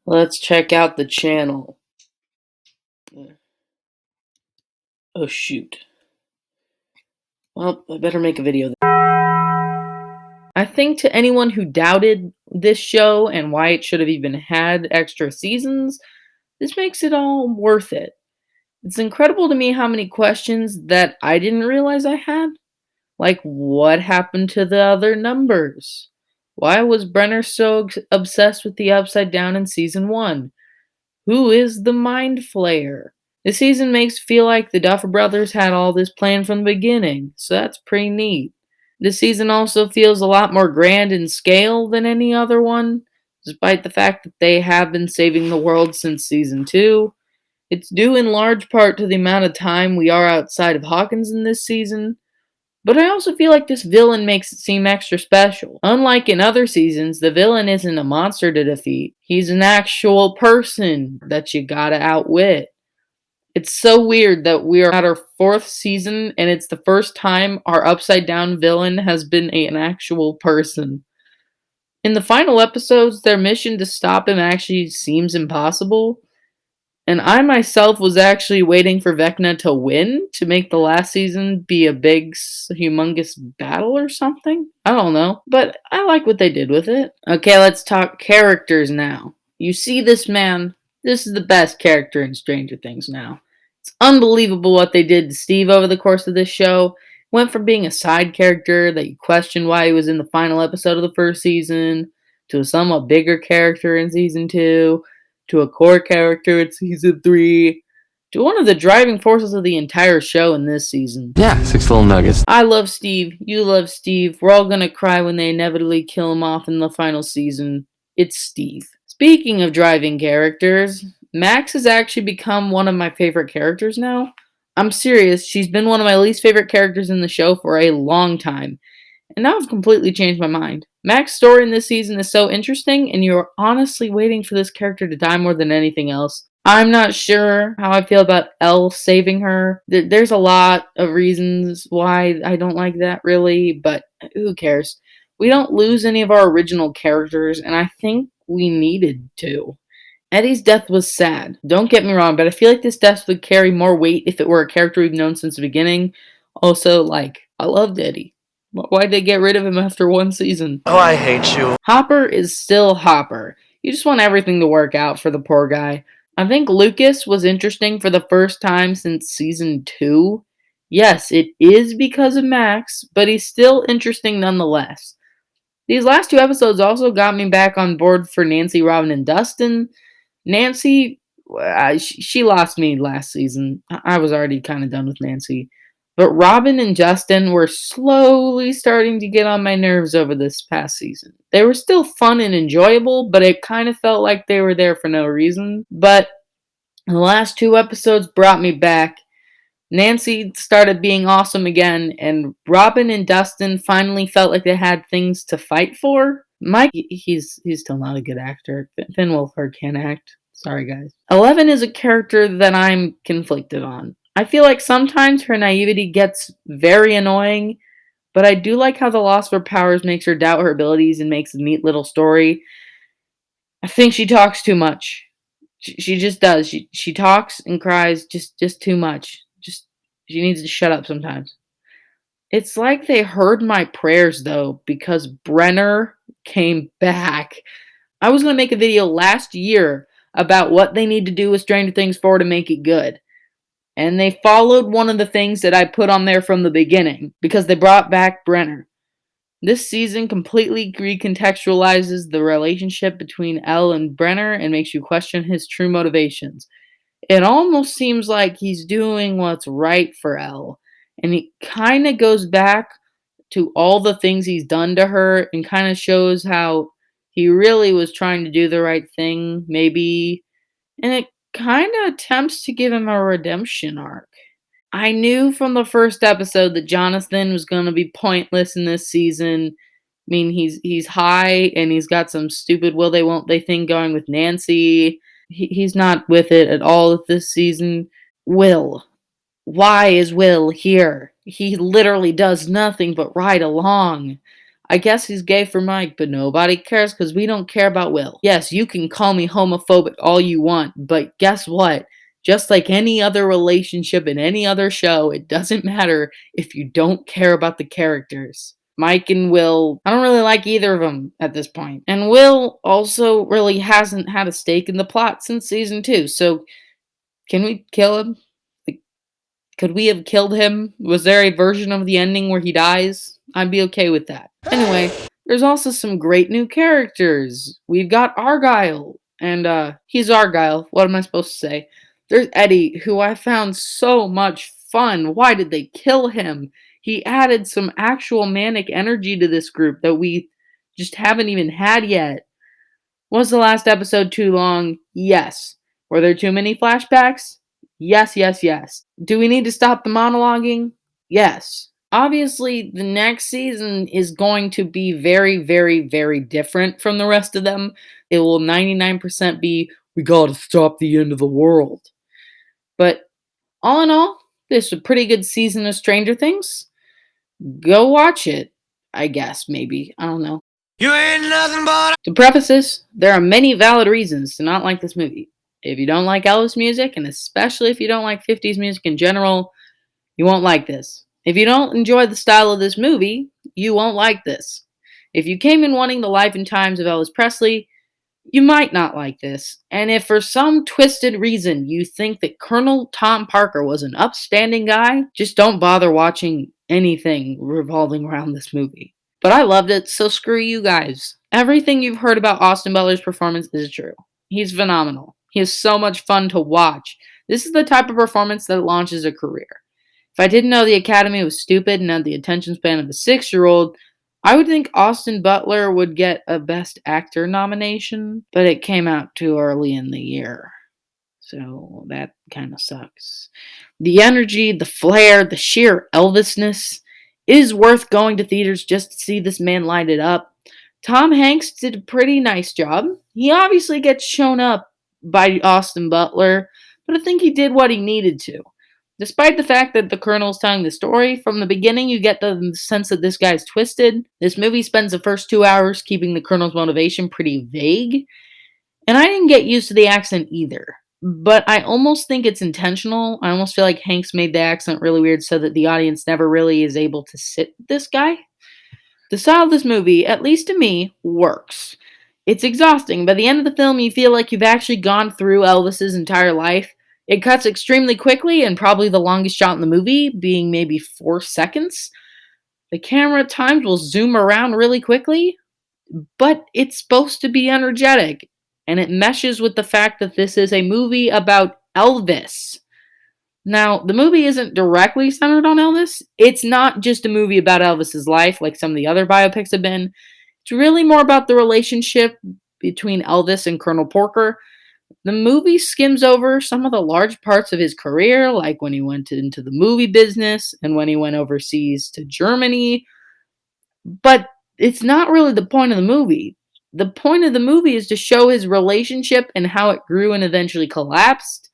Let's check out the channel. Oh shoot. Well, I better make a video. I think to anyone who doubted this show and why it should have even had extra seasons, this makes it all worth it. It's incredible to me how many questions that I didn't realize I had. Like, what happened to the other numbers? Why was Brenner so obsessed with the Upside Down in season 1? Who is the Mind Flayer? This season makes it feel like the Duffer Brothers had all this planned from the beginning, so that's pretty neat. This season also feels a lot more grand in scale than any other one, despite the fact that they have been saving the world since season 2. It's due in large part to the amount of time we are outside of Hawkins in this season, but I also feel like this villain makes it seem extra special. Unlike in other seasons, the villain isn't a monster to defeat. He's an actual person that you gotta outwit. It's so weird that we are at our 4th season and it's the first time our upside down villain has been an actual person. In the final episodes, their mission to stop him actually seems impossible. And I myself was actually waiting for Vecna to win to make the last season be a big, humongous battle or something. I don't know, but I like what they did with it. Okay, let's talk characters now. You see this man, this is the best character in Stranger Things now. It's unbelievable what they did to Steve over the course of this show. Went from being a side character that you questioned why he was in the final episode of the first season, to a somewhat bigger character in season 2, to a core character in season 3, to one of the driving forces of the entire show in this season. Yeah, 6 little nuggets. I love Steve. You love Steve. We're all gonna cry when they inevitably kill him off in the final season. It's Steve. Speaking of driving characters, Max has actually become one of my favorite characters now. I'm serious, she's been one of my least favorite characters in the show for a long time. And now I've completely changed my mind. Mac's story in this season is so interesting, and you're honestly waiting for this character to die more than anything else. I'm not sure how I feel about Elle saving her. There's a lot of reasons why I don't like that, really, but who cares? We don't lose any of our original characters, and I think we needed to. Eddie's death was sad. Don't get me wrong, but I feel like this death would carry more weight if it were a character we've known since the beginning. Also, I loved Eddie. Why'd they get rid of him after 1 season? Oh, I hate you. Hopper is still Hopper. You just want everything to work out for the poor guy. I think Lucas was interesting for the first time since season 2. Yes, it is because of Max, but he's still interesting nonetheless. These last 2 episodes also got me back on board for Nancy, Robin, and Dustin. Nancy, she lost me last season. I was already kind of done with Nancy. But Robin and Justin were slowly starting to get on my nerves over this past season. They were still fun and enjoyable, but it kind of felt like they were there for no reason. But the last 2 episodes brought me back. Nancy started being awesome again, and Robin and Dustin finally felt like they had things to fight for. Mike, he's still not a good actor. Finn Wolfhard can't act. Sorry, guys. 11 is a character that I'm conflicted on. I feel like sometimes her naivety gets very annoying, but I do like how the loss of her powers makes her doubt her abilities and makes a neat little story. I think she talks too much. She just does. She talks and cries just too much. She needs to shut up sometimes. It's like they heard my prayers though, because Brenner came back. I was going to make a video last year about what they need to do with Stranger Things 4 to make it good. And they followed one of the things that I put on there from the beginning, because they brought back Brenner. This season completely recontextualizes the relationship between Elle and Brenner and makes you question his true motivations. It almost seems like he's doing what's right for Elle, and it kind of goes back to all the things he's done to her and kind of shows how he really was trying to do the right thing, maybe, and it kind of attempts to give him a redemption arc. I knew from the first episode that Jonathan was going to be pointless in this season. I mean, he's high and he's got some stupid will they won't they thing going with Nancy. He's not with it at all this season. Will. Why is Will here? He literally does nothing but ride along. I guess he's gay for Mike, but nobody cares because we don't care about Will. Yes, you can call me homophobic all you want, but guess what? Just like any other relationship in any other show, it doesn't matter if you don't care about the characters. Mike and Will, I don't really like either of them at this point. And Will also really hasn't had a stake in the plot since season 2, so can we kill him? Like, could we have killed him? Was there a version of the ending where he dies? I'd be okay with that. Anyway, there's also some great new characters. We've got Argyle, and he's Argyle. What am I supposed to say? There's Eddie, who I found so much fun. Why did they kill him? He added some actual manic energy to this group that we just haven't even had yet. Was the last episode too long? Yes. Were there too many flashbacks? Yes, yes, yes. Do we need to stop the monologuing? Yes. Obviously, the next season is going to be very, very, very different from the rest of them. It will 99% be, we gotta stop the end of the world. But all in all, this is a pretty good season of Stranger Things. Go watch it, I guess, maybe. I don't know. You ain't nothing but To preface this, there are many valid reasons to not like this movie. If you don't like Elvis music, and especially if you don't like 50s music in general, you won't like this. If you don't enjoy the style of this movie, you won't like this. If you came in wanting the life and times of Elvis Presley, you might not like this. And if for some twisted reason you think that Colonel Tom Parker was an upstanding guy, just don't bother watching anything revolving around this movie. But I loved it, so screw you guys. Everything you've heard about Austin Butler's performance is true. He's phenomenal. He is so much fun to watch. This is the type of performance that launches a career. If I didn't know the Academy was stupid and had the attention span of a 6-year-old, I would think Austin Butler would get a Best Actor nomination, but it came out too early in the year. So that kind of sucks. The energy, the flair, the sheer Elvisness is worth going to theaters just to see this man light it up. Tom Hanks did a pretty nice job. He obviously gets shown up by Austin Butler, but I think he did what he needed to. Despite the fact that the Colonel's telling the story, from the beginning you get the sense that this guy's twisted. This movie spends the first 2 hours keeping the Colonel's motivation pretty vague, and I didn't get used to the accent either. But I almost think it's intentional. I almost feel like Hanks made the accent really weird so that the audience never really is able to sit with this guy. The style of this movie, at least to me, works. It's exhausting. By the end of the film, you feel like you've actually gone through Elvis's entire life. It cuts extremely quickly, and probably the longest shot in the movie, being maybe 4 seconds. The camera at times will zoom around really quickly, but it's supposed to be energetic, and it meshes with the fact that this is a movie about Elvis. Now, the movie isn't directly centered on Elvis. It's not just a movie about Elvis's life like some of the other biopics have been. It's really more about the relationship between Elvis and Colonel Porker. The movie skims over some of the large parts of his career, like when he went into the movie business and when he went overseas to Germany, but it's not really the point of the movie. The point of the movie is to show his relationship and how it grew and eventually collapsed,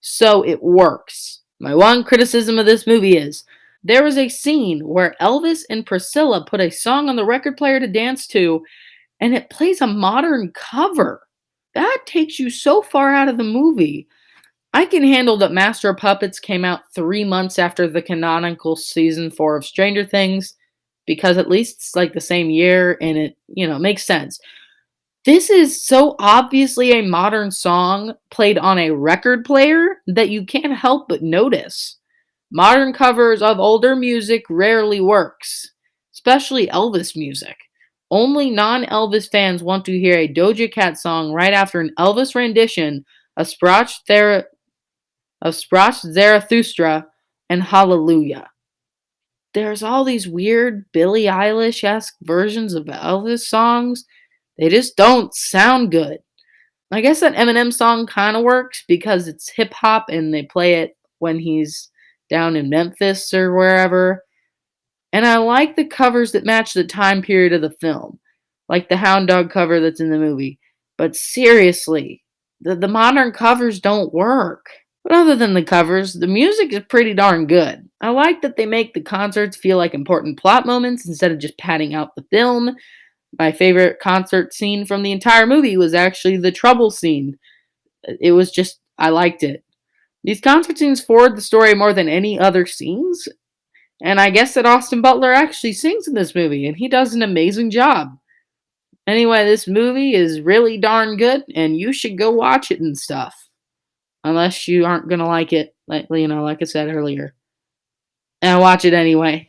so it works. My one criticism of this movie is there was a scene where Elvis and Priscilla put a song on the record player to dance to, and it plays a modern cover. That takes you so far out of the movie. I can handle that Master of Puppets came out 3 months after the canonical season 4 of Stranger Things, because at least it's like the same year and it, makes sense. This is so obviously a modern song played on a record player that you can't help but notice. Modern covers of older music rarely works, especially Elvis music. Only non-Elvis fans want to hear a Doja Cat song right after an Elvis rendition of Sprach Zarathustra and Hallelujah. There's all these weird Billie Eilish-esque versions of Elvis songs. They just don't sound good. I guess that Eminem song kind of works because it's hip hop and they play it when he's down in Memphis or wherever. And I like the covers that match the time period of the film, like the Hound Dog cover that's in the movie. But seriously, the modern covers don't work. But other than the covers, the music is pretty darn good. I like that they make the concerts feel like important plot moments instead of just padding out the film. My favorite concert scene from the entire movie was actually the trouble scene. It was just, I liked it. These concert scenes forward the story more than any other scenes, and I guess that Austin Butler actually sings in this movie, and he does an amazing job. Anyway, this movie is really darn good, and you should go watch it and stuff. Unless you aren't gonna like it, like I said earlier. And watch it anyway.